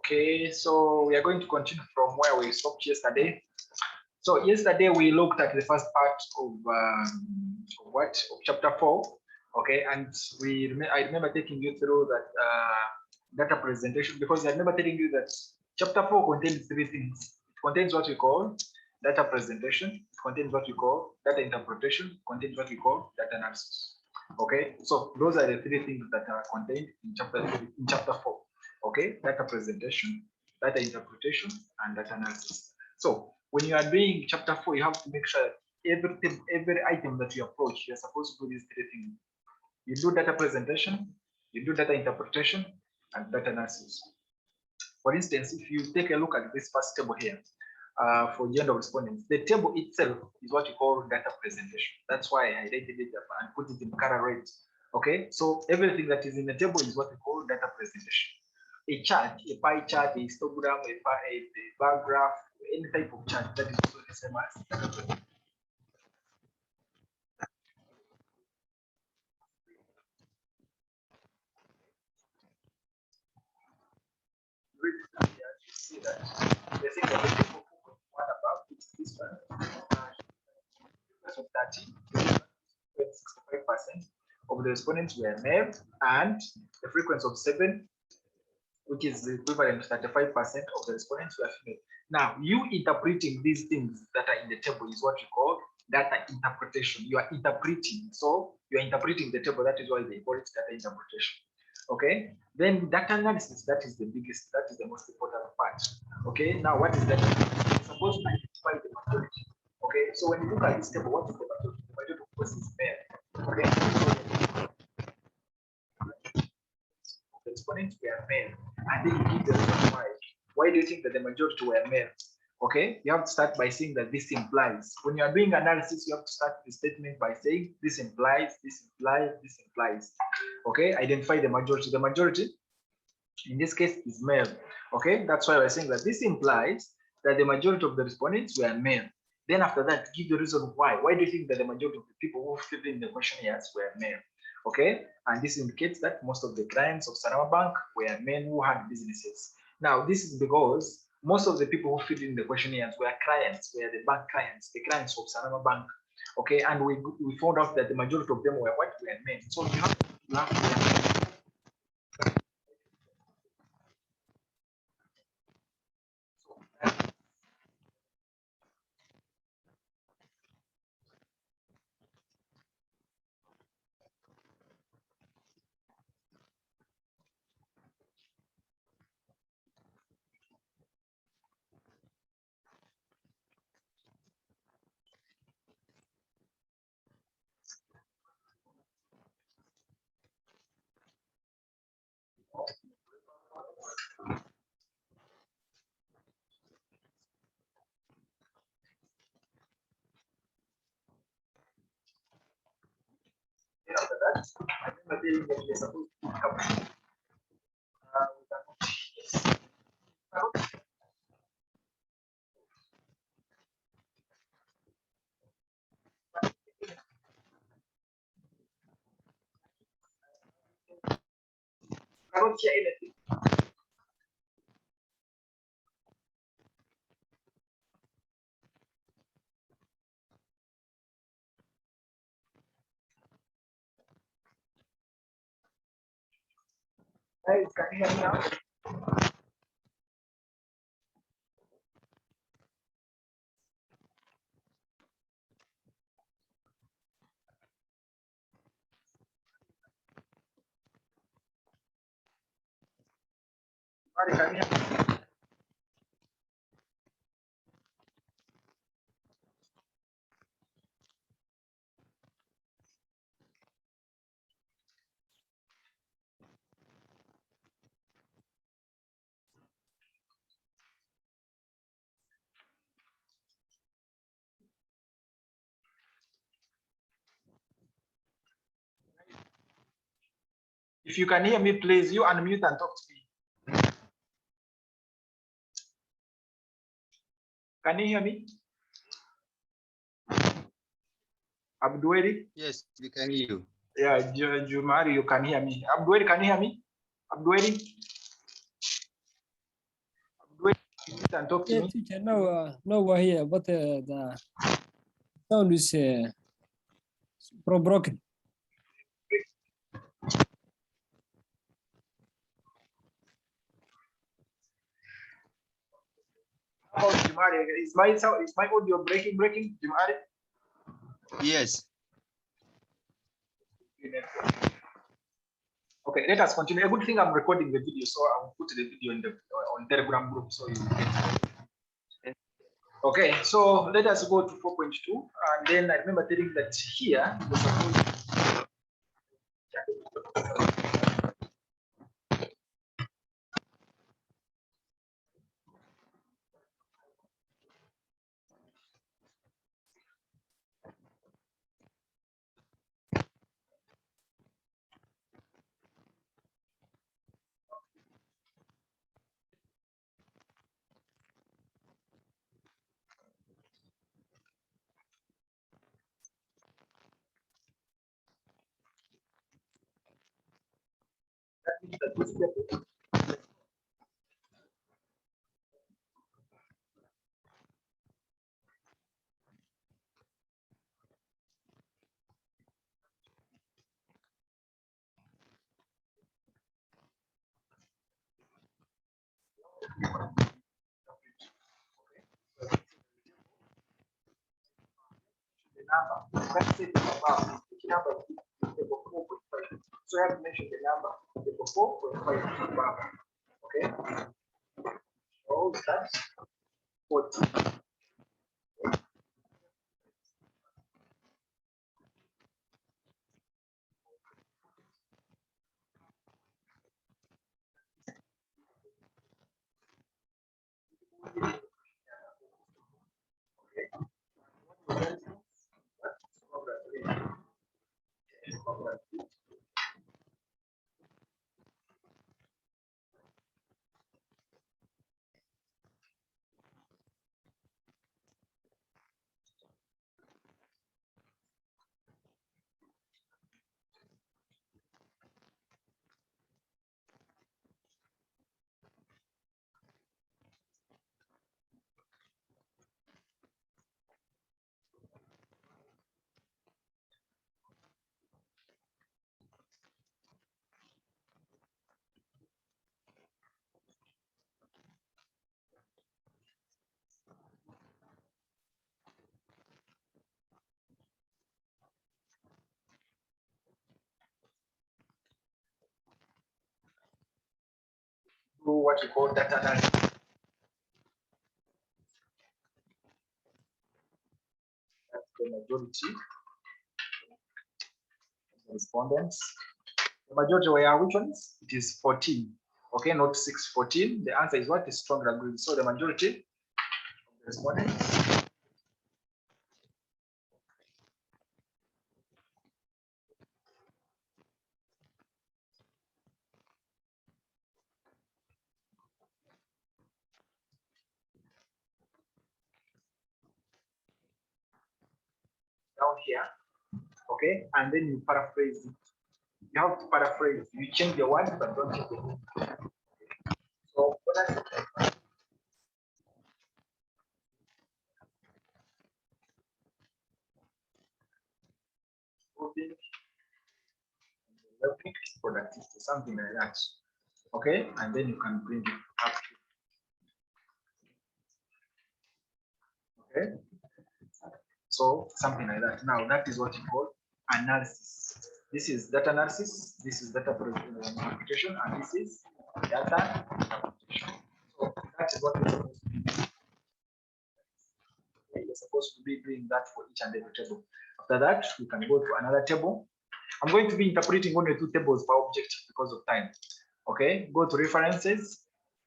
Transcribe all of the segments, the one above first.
Okay, so we are going to continue from where we stopped yesterday. So yesterday we looked at the first part of chapter 4. Okay, and I remember taking you through that data presentation, because I remember telling you that chapter 4 contains three things. It contains what we call data presentation, it contains what we call data interpretation, it contains what we call data analysis. Okay, so those are the three things that are contained in chapter 4. Okay, data presentation, data interpretation, and data analysis. So when you are doing chapter 4, you have to make sure that every item that you approach, you're supposed to do these three things. You do data presentation, you do data interpretation, and data analysis. For instance, if you take a look at this first table here, for gender respondents, the table itself is what you call data presentation. That's why I highlighted it and put it in color red. Okay, so everything that is in the table is what we call data presentation. A chart, a pie chart, a histogram, a bar graph, any type of chart that is also the same as data presentation. You see that the thing that the people one about is this one. Of 65% of the respondents were male, and the frequency of 7, which is the equivalent to 35% of the respondents were female. Now, you interpreting these things that are in the table is what you call data interpretation. You are interpreting, so you are interpreting the table. That is why they call it data interpretation. Okay, then data analysis, that is the biggest, that is the most important part. Okay, now what is that? You're supposed to identify the majority. Okay, so when you look at this table, what is the majority? The majority, of course, is male. Okay, the exponents were male, and then you give the reason why. Why do you think that the majority were male? Okay, you have to start by saying that this implies. When you are doing analysis, you have to start the statement by saying this implies, this implies, this implies. Okay, identify the majority. The majority, in this case, is male. Okay, that's why we're saying that this implies that the majority of the respondents were male. Then after that, give the reason why. Why do you think that the majority of the people who filled in the questionnaires were male? Okay, and this indicates that most of the clients of Sanama Bank were men who had businesses. Now, this is because most of the people who filled in the questionnaires were clients, were the bank clients, the clients of Sanama Bank. Okay, and we found out that the majority of them were what? Were men. So you have to after that, I remember telling that we are supposed to come. I don't hear anything. Guys, can you hear me now? Can you hear me? If you can hear me, please, you unmute and talk to me. Can you hear me? Abdueri? Yes, we can hear you. Yeah, Jumari, you can hear me. Abdueri, can you hear me? Abdueri? And talk to Yeah, me. teacher, now we're here, but the sound is broken. How about Jumari? Is my audio breaking? Jumari? Yes. Okay, let us continue. A good thing I'm recording the video, so I will put the video in the on Telegram group so you get. Okay, so let us go to 4.2, and then I remember telling that here you're supposed that this step the number. Let's say the above. The number is table 4.5. So I have to mention the number table 4.5 above. Okay. So that's 40. Do what you call data analysis. That's the majority respondents. The majority were which ones? It is 14. Okay, not 6, 14. The answer is what is stronger agreed. So the majority of the respondents. Down here, okay, and then you paraphrase it. You have to paraphrase. You change the words, but don't change the meaning. So what I productivity, something like that. Okay, and then you can bring it up. Okay, so something like that. Now that is what you call analysis. This is data analysis, this is data interpretation, and this is data interpretation. So that is what you're supposed to be doing. You're supposed to be doing that for each and every table. After that, we can go to another table. I'm going to be interpreting only 2 tables per objective because of time. Okay, go to references,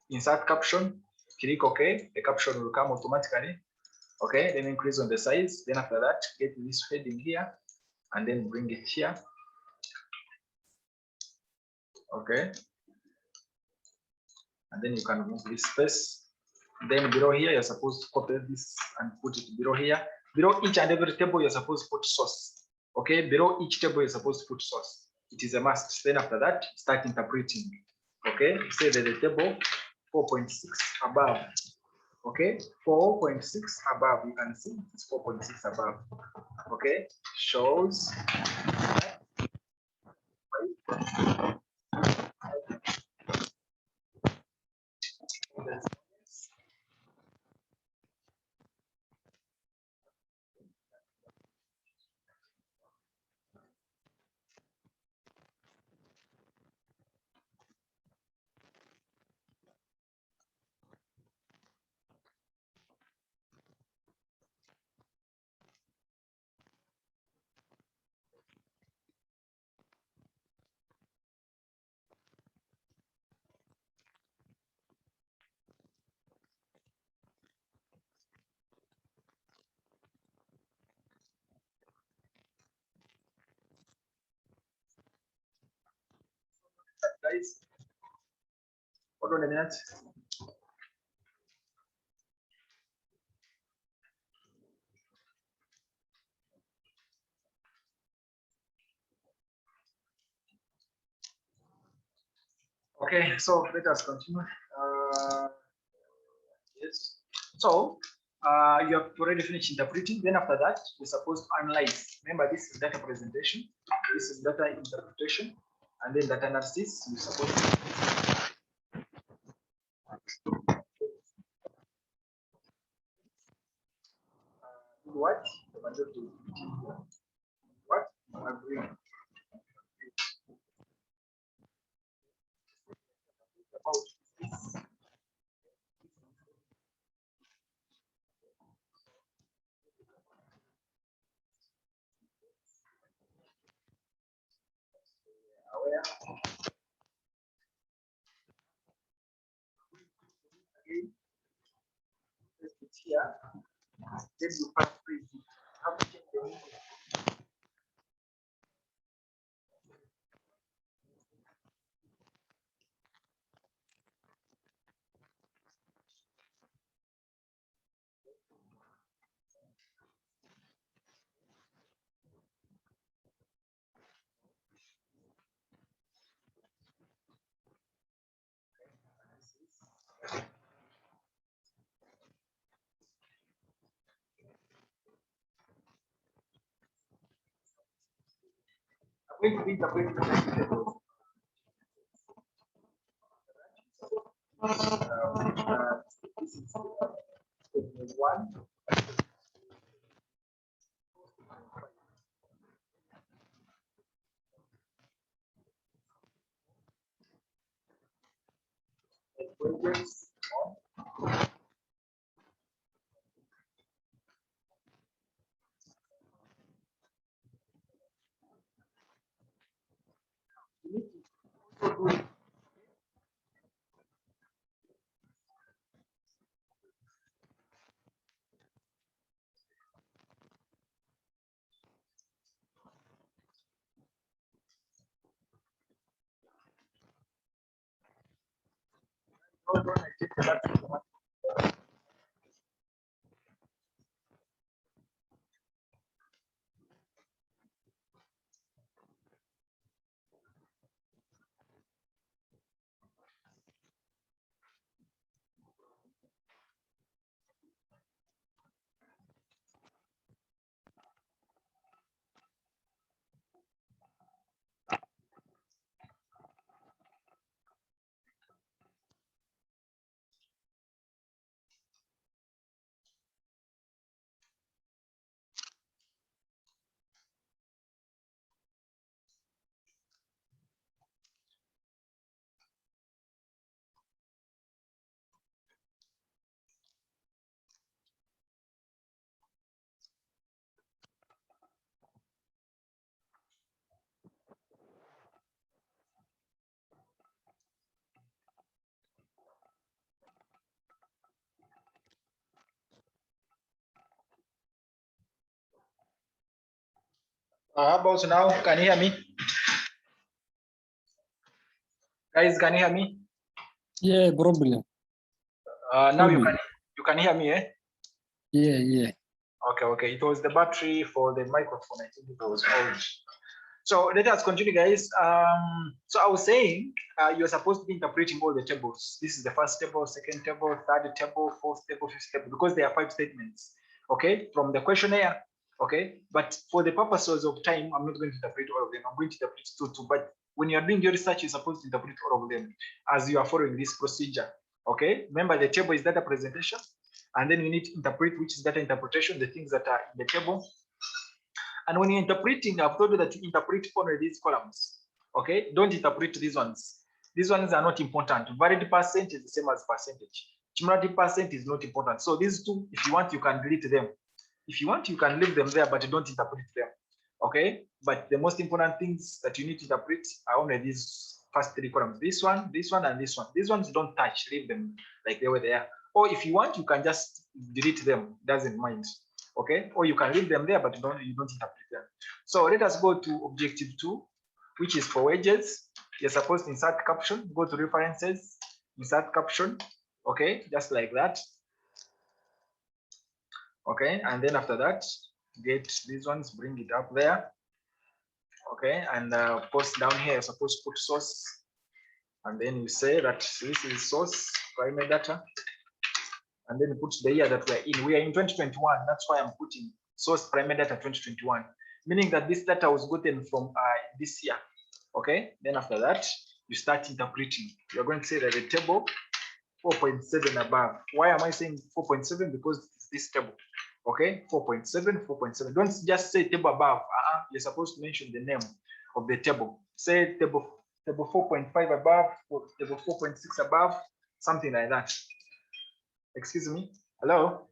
insert caption, click OK. The caption will come automatically. Okay, then increase on the size. Then after that, get this heading here and then bring it here. Okay, and then you can move this space. Then below here, you're supposed to copy this and put it below here. Below each and every table, you're supposed to put source. Okay, below each table, you're supposed to put source. It is a must. Then after that, start interpreting. Okay, say that the table 4.6 above. Okay, 4.6 above. You can see it's 4.6 above. Okay, shows. Guys, hold on a minute. Okay, so let us continue. Yes. So you have already finished interpreting. Then after that, we're supposed to analyze. Remember, this is data presentation. This is data interpretation, and then data analysis. We're supposed to do what? The majority what? Agree. About this. Aware. Again, let's put here. Then you paraphrase it. Have to change the meaning. I'm going to be interpreting the next level. This is statement 1. Projects on. You need to also do it. Hold on, I take the last one. How about now? Can you hear me? Guys, can you hear me? Yeah, problem. Now you can hear me, eh? Yeah. Okay. It was the battery for the microphone. I think it was old. So let us continue, guys. So I was saying you're supposed to be interpreting all the tables. This is the first table, second table, third table, fourth table, fifth table, because there are 5 statements, okay, from the questionnaire, okay. But for the purposes of time, I'm not going to interpret all of them. I'm going to interpret 2. But when you are doing your research, you're supposed to interpret all of them as you are following this procedure, okay. Remember, the table is data presentation, and then you need to interpret, which is data interpretation, the things that are in the table. And when you're interpreting, I've told you that you interpret only these columns. Okay, don't interpret these ones. These ones are not important. Varied percent is the same as percentage. Cumulative percent is not important. So these 2, if you want, you can delete them. If you want, you can leave them there, but don't interpret them. Okay, but the most important things that you need to interpret are only these first 3 columns. This one, and this one. These ones don't touch. Leave them like they were there. Or if you want, you can just delete them. Doesn't mind. Okay, or you can leave them there, but you don't interpret them. So let us go to objective 2, which is for wages. You're supposed to insert caption. Go to references, insert caption. Okay, just like that. Okay, and then after that, get these ones, bring it up there. Okay, and of course down here you're supposed to put source, and then you say that this is source primary data, and then put the year that we're in. We are in 2021. That's why I'm putting source primary data 2021, meaning that this data was gotten from this year. Okay, then after that, you start interpreting. You're going to say that the table 4.7 above. Why am I saying 4.7? Because it's this table. Okay, 4.7, 4.7. Don't just say table above. You're supposed to mention the name of the table. Say table 4.5 above, or table 4.6 above, something like that. Excuse me. Hello.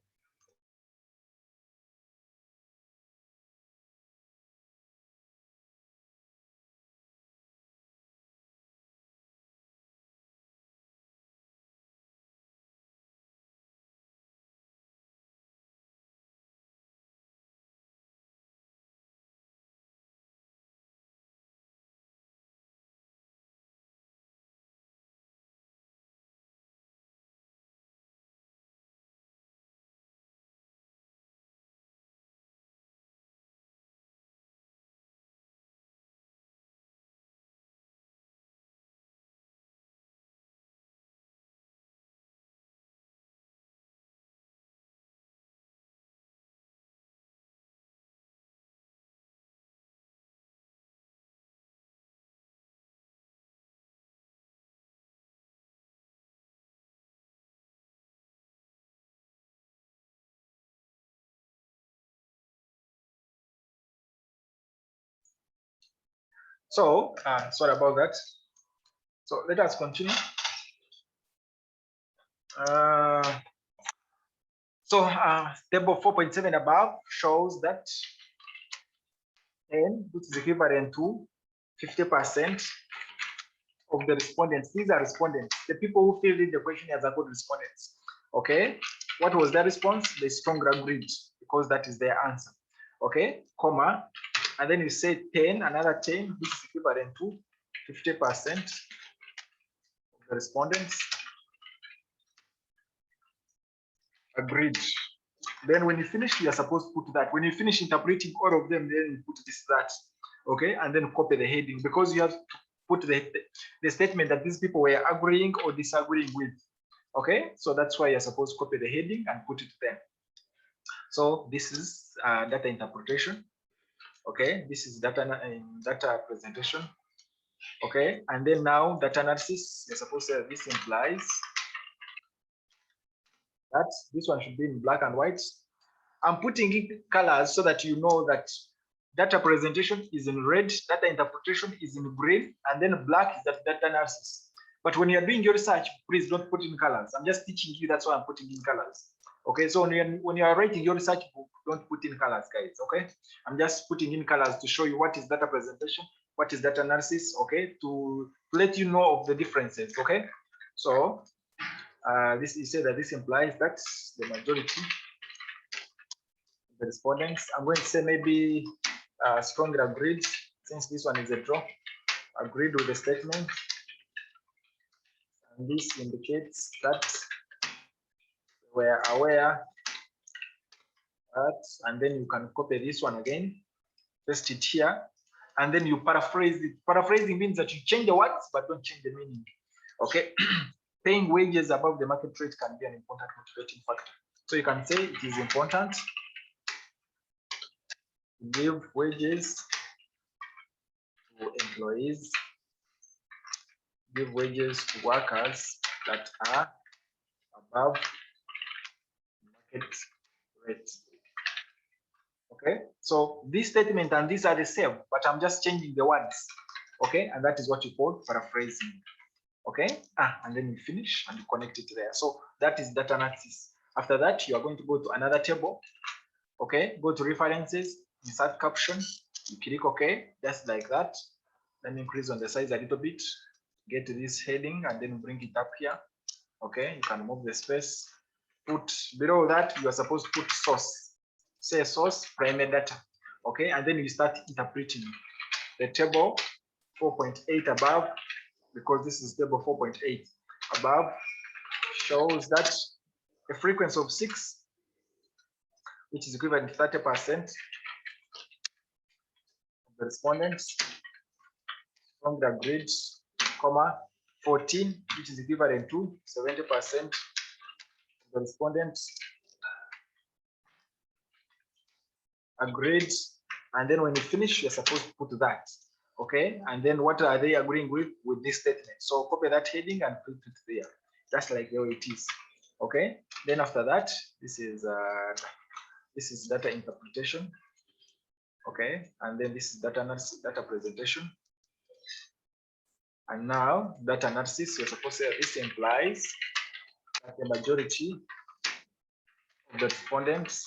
So, sorry about that. So let us continue. Table 4.7 above shows that 10, which is equivalent to 50% of the respondents. These are respondents. The people who filled in the questionnaires are called respondents. Okay. What was their response? They strongly agreed, because that is their answer. Okay, comma, and then you say 10, another 10, which is equivalent to 50% of the respondents agreed. Then when you finish, you are supposed to put that. When you finish interpreting all of them, then you put this, that. Okay, and then copy the heading, because you have to put the statement that these people were agreeing or disagreeing with. Okay, so that's why you're supposed to copy the heading and put it there. So this is data interpretation. Okay, this is data presentation. Okay, and then now data analysis. You're supposed to say this implies that this one should be in black and white. I'm putting in colors so that you know that data presentation is in red, data interpretation is in green, and then black is that data analysis. But when you're doing your research, please don't put in colors. I'm just teaching you, that's why I'm putting in colors. Okay, so when you are writing your research book, don't put in colors, guys. Okay, I'm just putting in colors to show you what is data presentation, what is data analysis. Okay, to let you know of the differences. Okay, so this you say that this implies that the majority of the respondents, I'm going to say maybe strongly agreed, since this one is a draw, agreed with the statement, and this indicates that we're aware that, and then you can copy this one again, paste it here, and then you paraphrase it. Paraphrasing means that you change the words but don't change the meaning. Okay. Paying wages above the market rate can be an important motivating factor. So you can say it is important to give wages to employees, give wages to workers that are above market rate. Okay, so this statement and these are the same, but I'm just changing the words. Okay, and that is what you call paraphrasing. Okay, and then you finish and you connect it there. So that is data analysis. After that, you are going to go to another table. Okay, go to references, insert caption, you click OK, just like that. Then increase on the size a little bit, get to this heading, and then bring it up here. Okay, you can move the space. Put below that, you are supposed to put source. Say source, primary data. Okay, and then you start interpreting the table 4.8 above, because this is table 4.8 above, shows that a frequency of 6, which is equivalent to 30% of the respondents from the grid, comma 14, which is equivalent to 70% of the respondents agreed. And then when you finish, you're supposed to put that. Okay, and then what are they agreeing with this statement? So copy that heading and put it there, just like the way it is. Okay, then after that, this is data interpretation. Okay, and then this is data analysis, data presentation. And now data analysis, you're supposed to say this implies that the majority of the respondents.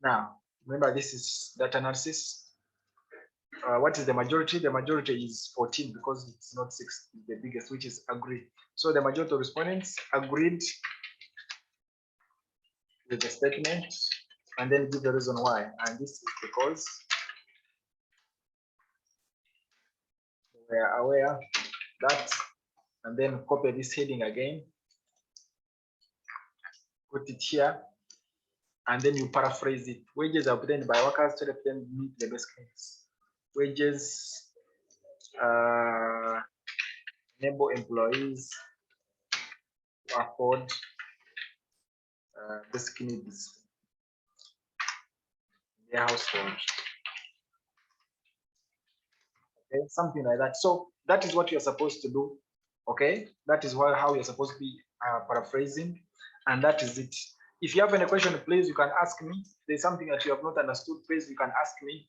Now remember, this is data analysis. What is the majority? The majority is 14 because it's not 6, it's the biggest, which is agree. So the majority of respondents agreed with the statement, and then give the reason why. And this is because we are aware that, and then copy this heading again, put it here, and then you paraphrase it. Wages are obtained by workers to help them meet the basic needs. Wages enable employees to afford basic needs in their household. Okay, something like that. So that is what you're supposed to do. Okay, that is how you're supposed to be paraphrasing, and that is it. If you have any question, please, you can ask me. If there's something that you have not understood, please, you can ask me.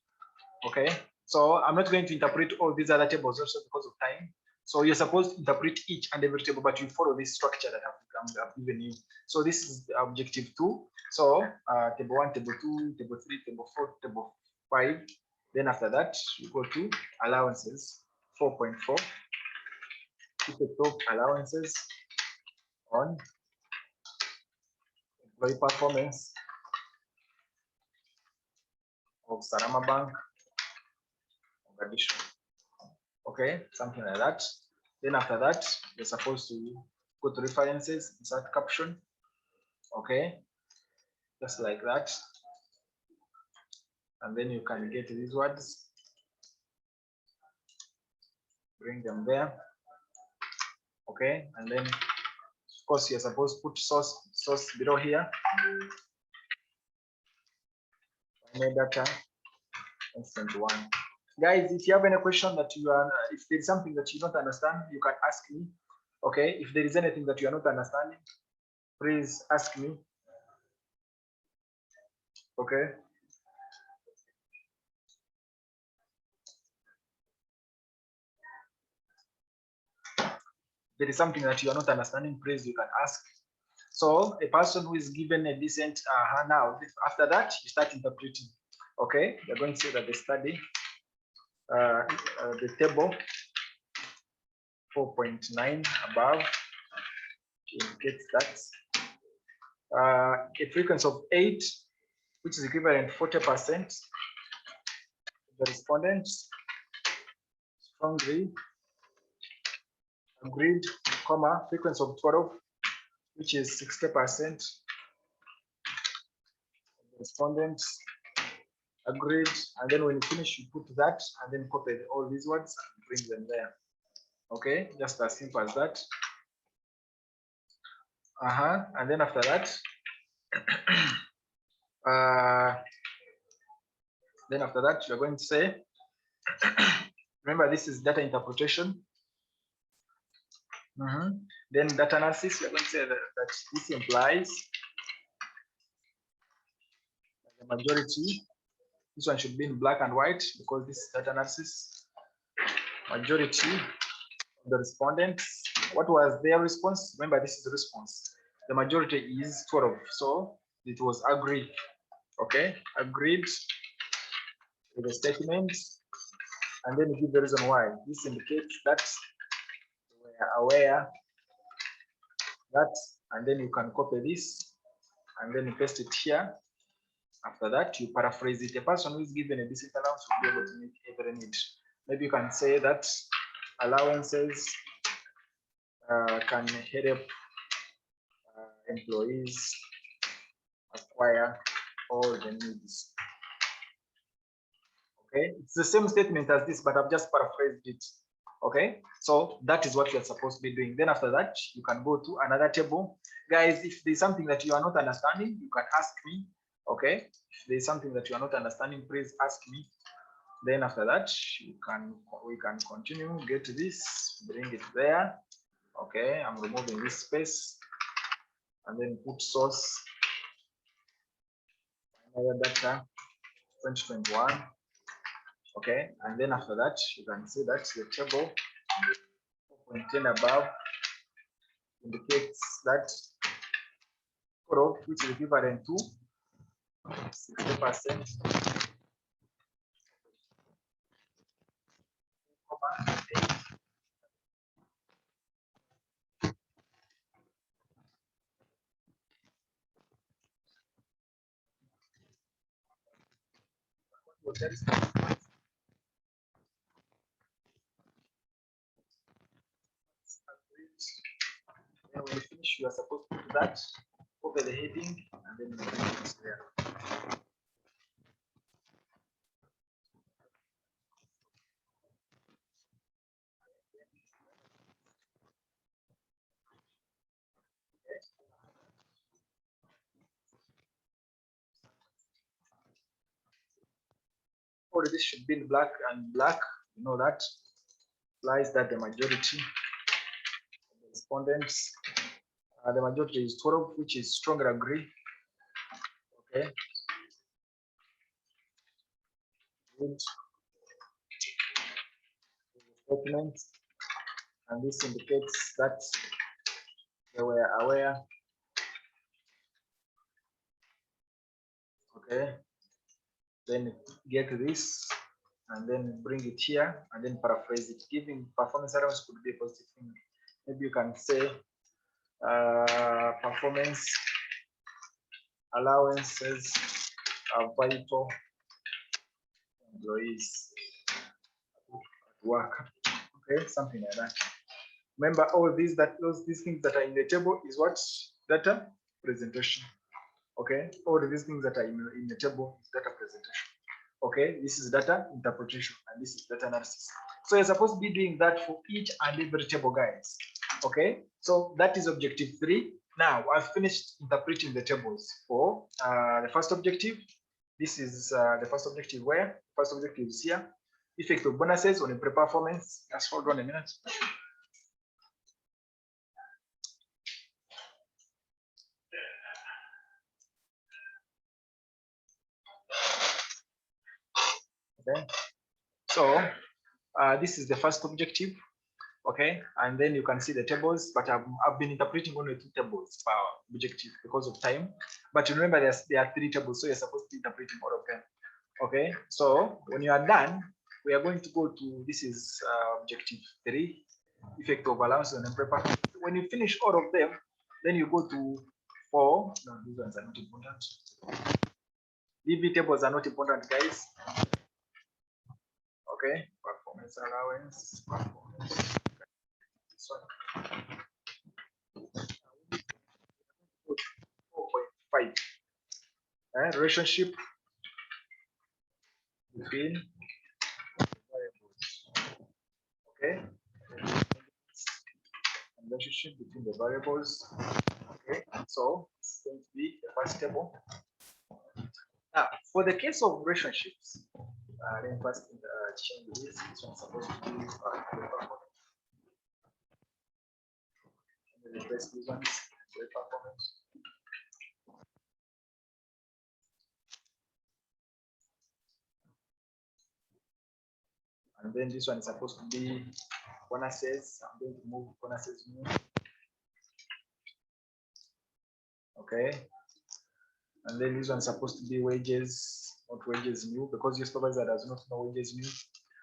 Okay, so I'm not going to interpret all these other tables also because of time. So you're supposed to interpret each and every table, but you follow this structure that I've given you. So this is objective 2. So table 1, table 2, table 3, table 4, table 5. Then after that, you go to allowances 4.4. Effect of allowances on employee performance of Sarama Bank. Okay, something like that. Then after that, you're supposed to go to references, insert caption. Okay, just like that. And then you can get these words, bring them there. Okay, and then of course you're supposed to put source below here. Data instant 1. Guys, if you have any question that you are, if there's something that you don't understand, you can ask me. Okay, if there is anything that you are not understanding, please ask me. Okay. There is something that you are not understanding, please, you can ask. So a person who is given a decent now, after that, you start interpreting. Okay, you're going to say that the study, the table 4.9 above, you get that. A frequency of 8, which is equivalent to 40% of the respondents strongly agreed, comma, frequency of 12, which is 60% of the respondents Agreed. And then when you finish, you put that and then copy all these words and bring them there. Okay, just as simple as that. And then after that, you're going to say, remember this is data interpretation. Then data analysis, you're going to say that this implies the majority. This one should be in black and white because this is data analysis. Majority of the respondents. What was their response? Remember, this is the response. The majority is 12, so it was agreed. Okay, agreed with the statement, and then you give the reason why. This indicates that we are aware that, and then you can copy this and then you paste it here. After that, you paraphrase it. A person who is given a decent allowance will be able to meet every need. Maybe you can say that allowances can help employees acquire all the needs. Okay, it's the same statement as this, but I've just paraphrased it. Okay, so that is what you're supposed to be doing. Then after that, you can go to another table. Guys, if there's something that you are not understanding, you can ask me. Okay, if there's something that you are not understanding, please ask me. Then after that, we can continue, get this, bring it there. Okay, I'm removing this space and then put source, final data 2021. Okay, and then after that, you can see that the table 4.10 above indicates that crop, which is equivalent to 60%. Then when you finish, you are supposed to do that over the heading and then you bring it there. All this should be in black and black. You know that implies that the majority of the respondents, the majority is 12, which is stronger agree. Okay. Good. Statement, and this indicates that they were aware. Okay. Then get this and then bring it here and then paraphrase it. Giving performance allowance could be a positive thing. Maybe you can say performance allowances are vital employees at work. Okay, something like that. Remember, all these things that are in the table is what? Data presentation. Okay, all these things that are in the table is data presentation. Okay, this is data interpretation and this is data analysis. So you're supposed to be doing that for each and every table, guys. Okay, so that is objective 3. Now I've finished interpreting the tables for the first objective. This is the first objective where first objective is here. Effect of bonuses on employee performance. Just hold on a minute. Okay, so this is the first objective. Okay, and then you can see the tables, but I've been interpreting only 2 tables per objective because of time. But remember, there are 3 tables, so you're supposed to be interpreting all of them. Okay, so when you are done, we are going to go to this is objective 3, effect of allowance on employee performance. When you finish all of them, then you go to 4. No, these ones are not important. DV tables are not important, guys. Okay, performance allowance, performance. This one. 4.5. Relationship between variables. Okay, relationship between the variables. Okay, so it's going to be the first table. Now, for the case of relationships, let me first change this. This one's supposed to be replace these ones. Performance. And then this one is supposed to be bonuses. I'm going to move bonuses new. Okay. And then this one is supposed to be wages, not wages new, because your supervisor does not know wages new.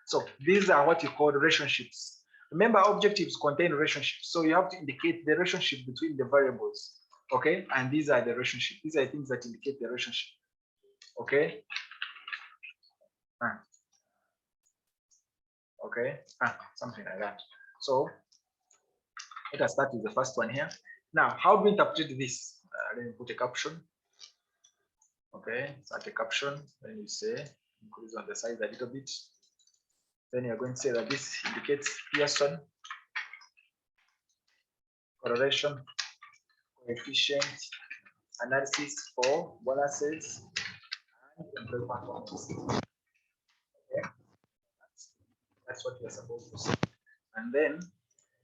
So these are what you call relationships. Remember, objectives contain relationships. So you have to indicate the relationship between the variables. Okay. And these are the relationships. These are things that indicate the relationship. Okay. Okay. Something like that. So let us start with the first one here. Now, how do we interpret this? Let me put a caption. Okay, start a caption. Then you say, increase on the size a little bit. Then you're going to say that this indicates Pearson correlation coefficient analysis for bonuses and employee performance. Okay, that's what we're supposed to say. And then,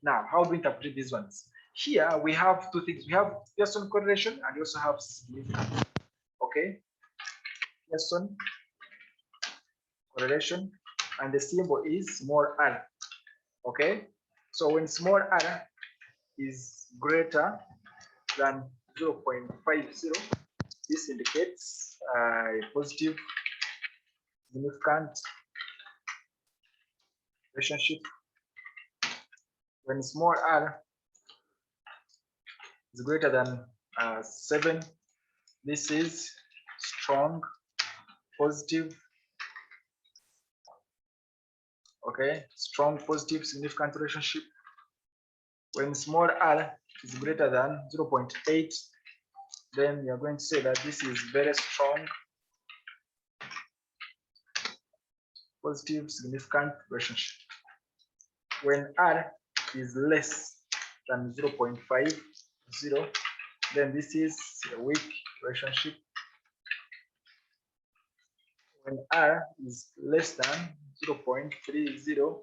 now, how do we interpret these ones? Here we have two things. We have Pearson correlation and we also have significance. Okay, Pearson correlation, and the symbol is small r. Okay, so when small r is greater than 0.50, this indicates a positive significant relationship. When small r is greater than 7, this is strong positive. Okay, strong positive significant relationship. When small r is greater than 0.8, then you're going to say that this is very strong positive significant relationship. When r is less than 0.50, then this is a weak relationship. When r is less than 0.30,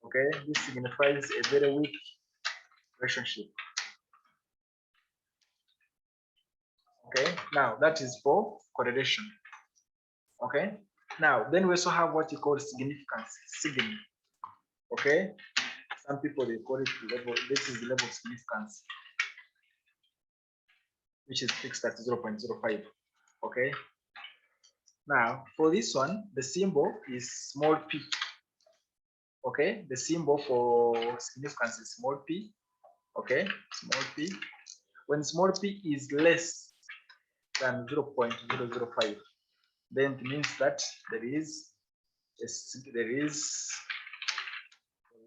okay, this signifies a very weak relationship. Okay, now that is for correlation. Okay, now then we also have what you call significance, sign. Okay, some people they call it level. This is the level of significance, which is fixed at 0.05. Okay, now for this one, the symbol is small p. Okay, the symbol for significance is small p. Okay, small p. When small p is less than 0.005, then it means that there is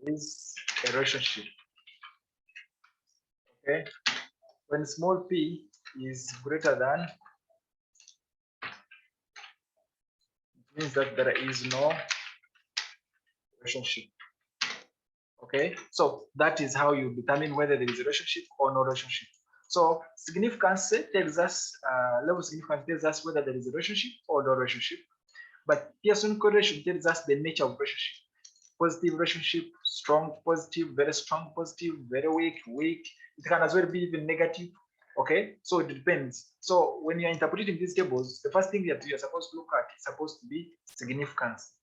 a relationship. Okay, when small p is greater than, it means that there is no relationship. Okay, so that is how you determine whether there is a relationship or no relationship. So significance tells us, level of significance tells us whether there is a relationship or no relationship. But Pearson correlation tells us the nature of relationship. Positive relationship, strong positive, very strong positive, very weak, weak. It can as well be even negative. Okay, so it depends. So when you're interpreting these tables, the first thing that you're supposed to look at is supposed to be significance.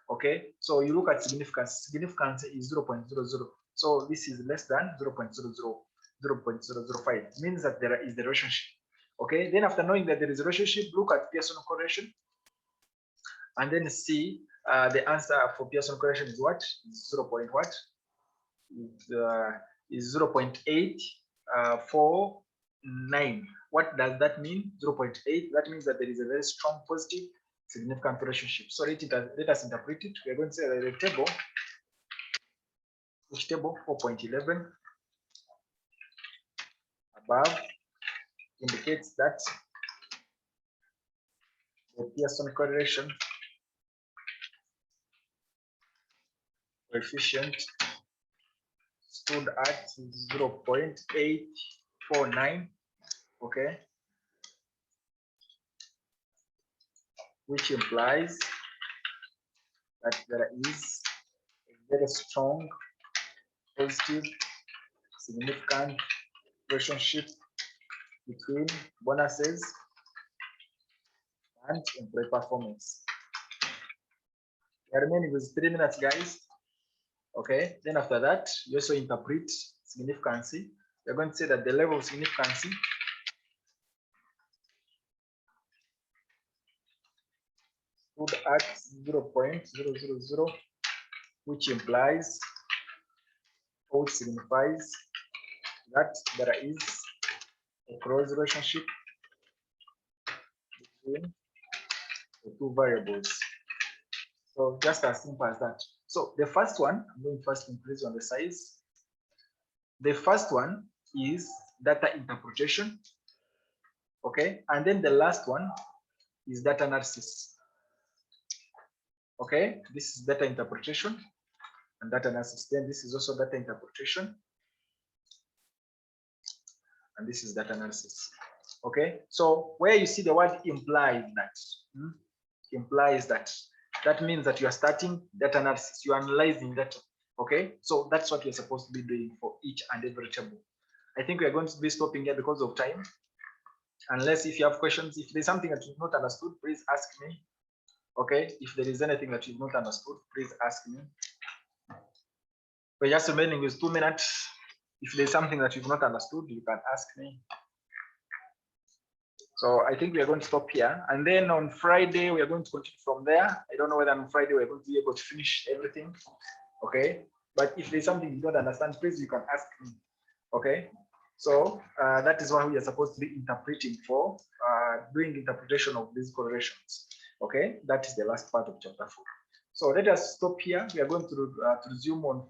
Okay, so you look at significance. Significance is 0.00. So this is less than 0.005. Means that there is the relationship. Okay, then after knowing that there is a relationship, look at Pearson correlation and then see the answer for Pearson correlation is what? 0. What? Is 0.849. What does that mean? 0.8. That means that there is a very strong positive significant relationship. So let us interpret it. We are going to say that the table, which table 4.11 above indicates that the Pearson correlation coefficient stood at 0.849, okay, which implies that there is a very strong positive significant relationship between bonuses and employee performance. We are remaining with 3 minutes, guys. Okay, then after that, you also interpret significancy. You're going to say that the level of significancy stood at 0.000, which implies or signifies that there is a close relationship between the two variables. So just as simple as that. So the first one, I'm going first to increase on the size. The first one is data interpretation. Okay, and then the last one is data analysis. Okay, this is data interpretation and data analysis. Then this is also data interpretation. And this is data analysis. Okay, so where you see the word implies that, implies that means that you are starting data analysis, you are analyzing data. Okay, so that's what you're supposed to be doing for each and every table. I think we are going to be stopping here because of time. Unless if you have questions, if there's something that you've not understood, please ask me. Okay, if there is anything that you've not understood, please ask me. We're just remaining with 2 minutes. If there's something that you've not understood, you can ask me. So I think we are going to stop here. And then on Friday, we are going to continue from there. I don't know whether on Friday we're going to be able to finish everything. Okay. But if there's something you don't understand, please, you can ask me. Okay. So that is what we are supposed to be interpreting for, doing interpretation of these correlations. Okay. That is the last part of chapter 4. So let us stop here. We are going to resume on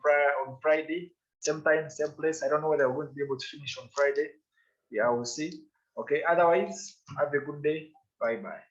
Friday, same time, same place. I don't know whether we're going to be able to finish on Friday. Yeah, we'll see. Okay, otherwise, have a good day. Bye bye.